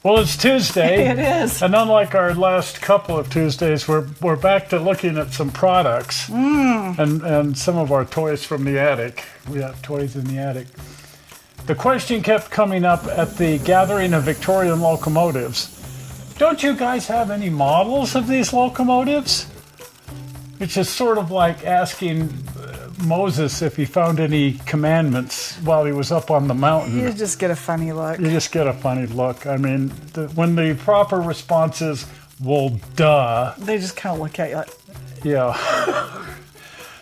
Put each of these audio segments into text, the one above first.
Well, it's Tuesday. It is. And unlike our last couple of Tuesdays, we're back to looking at some products and some of our toys from the attic. We have toys in the attic. The question kept coming up at the gathering of Victorian locomotives. Don't you guys have any models of these locomotives? Which is sort of like asking Moses if he found any commandments while he was up on the mountain. You just get a funny look. You just get a funny look. I mean, when the proper response is, well, duh. They just kind of look at you like... Yeah.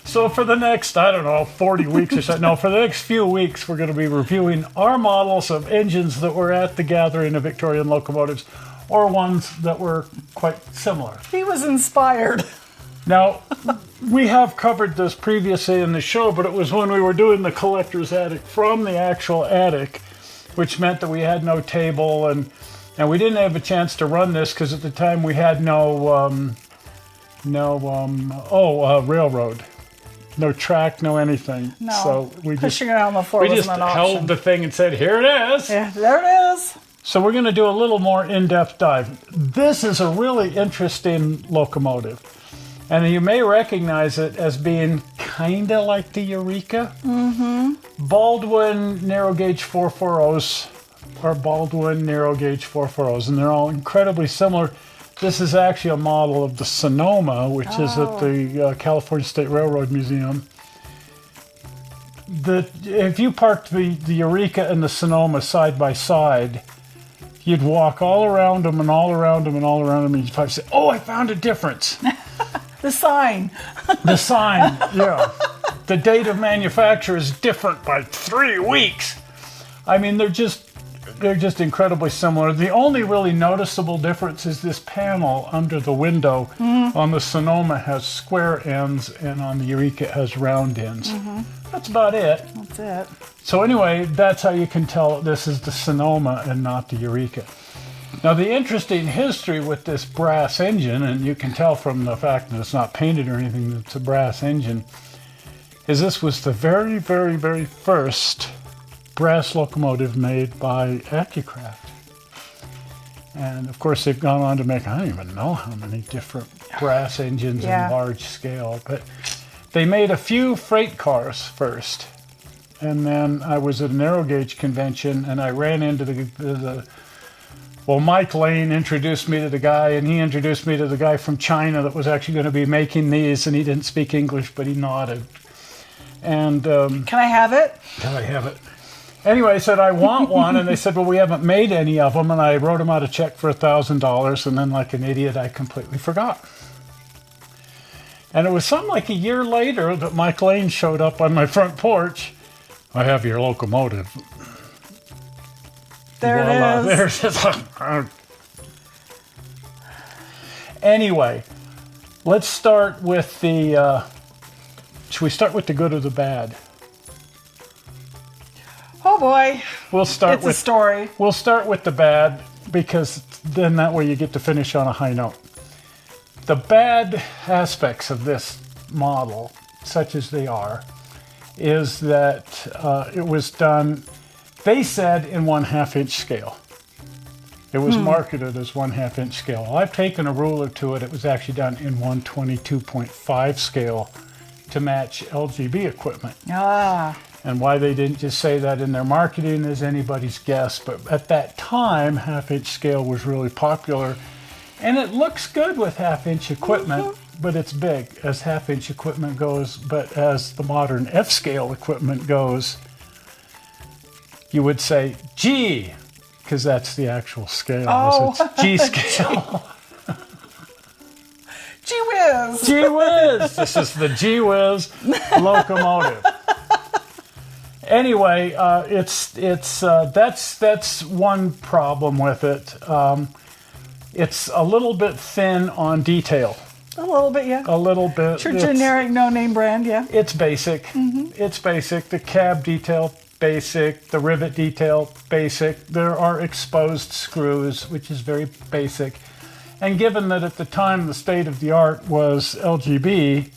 So for the next, 40 weeks or so, no, for the next few weeks, we're going to be reviewing our models of engines that were at the gathering of Victorian locomotives, or ones that were quite similar. He was inspired. Now, we have covered this previously in the show, but it was when we were doing the collector's attic from the actual attic, which meant that we had no table, and we didn't have a chance to run this because at the time we had no railroad, no track, no anything. No, so we pushing it on the floor wasn't an option. held the thing and said, "Here it is." Yeah, there it is. So we're going to do a little more in-depth dive. This is a really interesting locomotive. And you may recognize it as being kind of like the Eureka. Mm-hmm. Baldwin narrow gauge 440s are Baldwin narrow gauge 440s, and they're all incredibly similar. This is actually a model of the Sonoma, which is at the California State Railroad Museum. If you parked the Eureka and the Sonoma side by side, you'd walk all around them and all around them and all around them, and you'd probably say, "Oh, I found a difference." The sign. The sign, yeah. The date of manufacture is different by 3 weeks. I mean, they're just incredibly similar. The only really noticeable difference is this panel under the window. On the Sonoma has square ends, and on the Eureka it has round ends. That's about it. That's it. So anyway, that's how you can tell this is the Sonoma and not the Eureka. Now, the interesting history with this brass engine, and you can tell from the fact that it's not painted or anything that it's a brass engine, is this was the very, very, very first brass locomotive made by Accucraft. And, of course, they've gone on to make, I don't even know how many different brass engines in large scale, but they made a few freight cars first. And then I was at a narrow gauge convention, and I ran into well, Mike Lane introduced me to the guy, and he introduced me to the guy from China that was actually going to be making these, and he didn't speak English, but he nodded. And can I have it? Can I have it? Anyway, I said, I want one, and they said, well, we haven't made any of them, and I wrote them out a check for $1,000, and then like an idiot, I completely forgot. And it was something like a year later that Mike Lane showed up on my front porch. "I have your locomotive." There it is. Anyway, let's start with should we start with the good or the bad? Oh boy. It's a story. We'll start with the bad, because then that way you get to finish on a high note. The bad aspects of this model, such as they are, is that it was done, they said, in 1/2 inch scale. It was marketed as 1/2 inch scale. I've taken a ruler to it. It was actually done in 122.5 scale to match LGB equipment. And why they didn't just say that in their marketing is anybody's guess. But at that time, 1/2 inch scale was really popular. And it looks good with 1/2 inch equipment, but it's big as 1/2 inch equipment goes. But as the modern F scale equipment goes, you would say G, because that's the actual scale. Oh. It's G scale. Gee whiz. Gee whiz. This is the Gee whiz locomotive. Anyway, that's one problem with it. It's a little bit thin on detail. A little bit, yeah. A little bit. It's your generic, no-name brand, yeah. It's basic. It's basic. The cab detail, basic. The rivet detail, basic. There are exposed screws, which is very basic. And given that at the time the state of the art was LGB,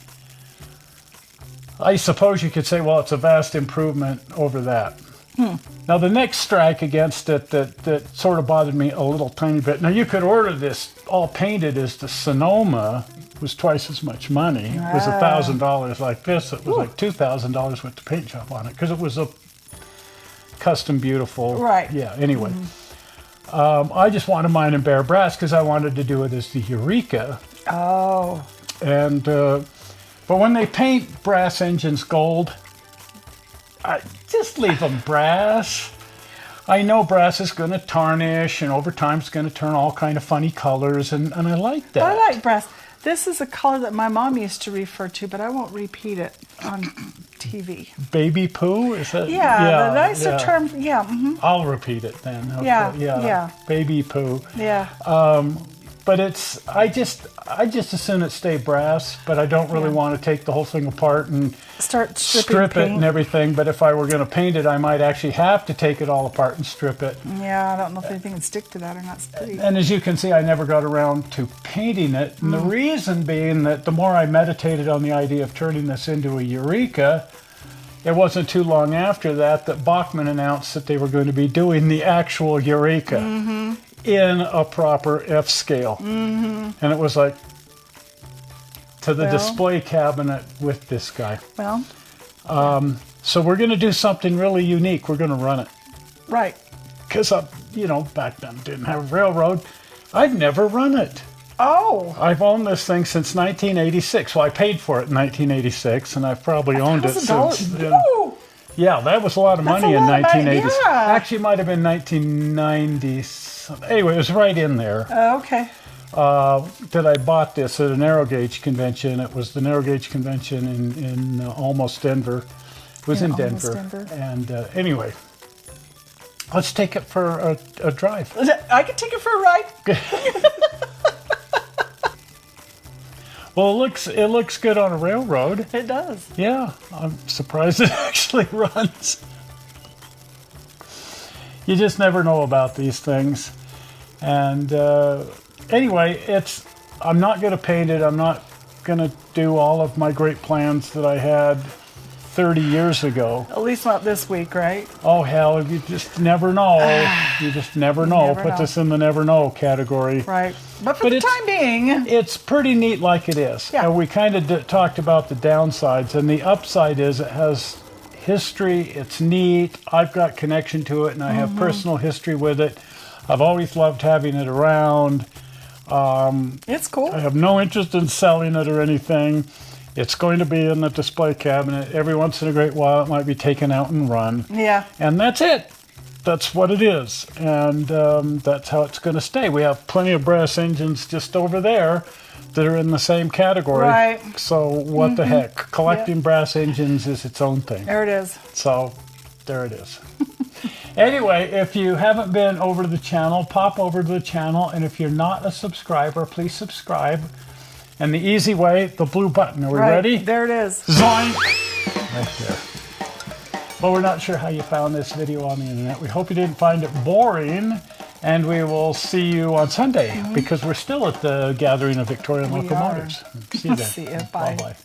I suppose you could say, well, it's a vast improvement over that. Now the next strike against it that sort of bothered me a little tiny bit. Now you could order this all painted as the Sonoma. It was twice as much money. It was $1,000 like this. It was like $2,000 with the paint job on it because it was a custom beautiful. Right. Yeah. Anyway, I just wanted mine in bare brass because I wanted to do it as the Eureka. Oh. And but when they paint brass engines gold, I just leave them brass. I know brass is going to tarnish, and over time it's going to turn all kind of funny colors, and I like that. I like brass. This is a color that my mom used to refer to, but I won't repeat it on TV. Baby poo? Is that? Yeah, the nicer term. Yeah. Mm-hmm. I'll repeat it then. Okay. Yeah. Baby poo. Yeah. But I just as soon it stay brass, but I don't really want to take the whole thing apart and start strip it and everything. But if I were going to paint it, I might actually have to take it all apart and strip it. Yeah, I don't know if anything would stick to that or not. And as you can see, I never got around to painting it. And the reason being that the more I meditated on the idea of turning this into a Eureka, it wasn't too long after that Bachmann announced that they were going to be doing the actual Eureka. In a proper F scale. And it was like to the display cabinet with this guy. Well. So we're going to do something really unique. We're going to run it. Right. Because, back then didn't have a railroad. I've never run it. Oh. I've owned this thing since 1986. Well, I paid for it in 1986, and I've probably owned it since. Yeah, that was a lot of money in 1986. Yeah. Actually, it might have been 1990. Anyway, it was right in there. Okay. That I bought this at a narrow gauge convention. It was the narrow gauge convention in almost Denver. It was in Denver. And anyway, let's take it for a drive. I can take it for a ride. Well, it looks good on a railroad. It does. Yeah, I'm surprised it actually runs. You just never know about these things. And anyway, I'm not going to paint it. I'm not going to do all of my great plans that I had 30 years ago. At least not this week, right? Oh, hell, you just never know. You just never know. Put this in the never know category. Right. But for the time being, it's pretty neat like it is. Yeah. And we kind of talked about the downsides. And the upside is it has history. It's neat. I've got connection to it, and I have personal history with it. I've always loved having it around. It's cool. I have no interest in selling it or anything. It's going to be in the display cabinet. Every once in a great while, it might be taken out and run. Yeah. And that's it. That's what it is. And that's how it's going to stay. We have plenty of brass engines just over there that are in the same category. Right. So what the heck? Collecting brass engines is its own thing. There it is. So there it is. Anyway, if you haven't been over to the channel, pop over to the channel. And if you're not a subscriber, please subscribe. And the easy way, the blue button. Are we ready? There it is. Zoink! Right there. Well, we're not sure how you found this video on the internet. We hope you didn't find it boring. And we will see you on Sunday because we're still at the gathering of Victorian Locomotives. See you then. See you. Bye. Bye-bye.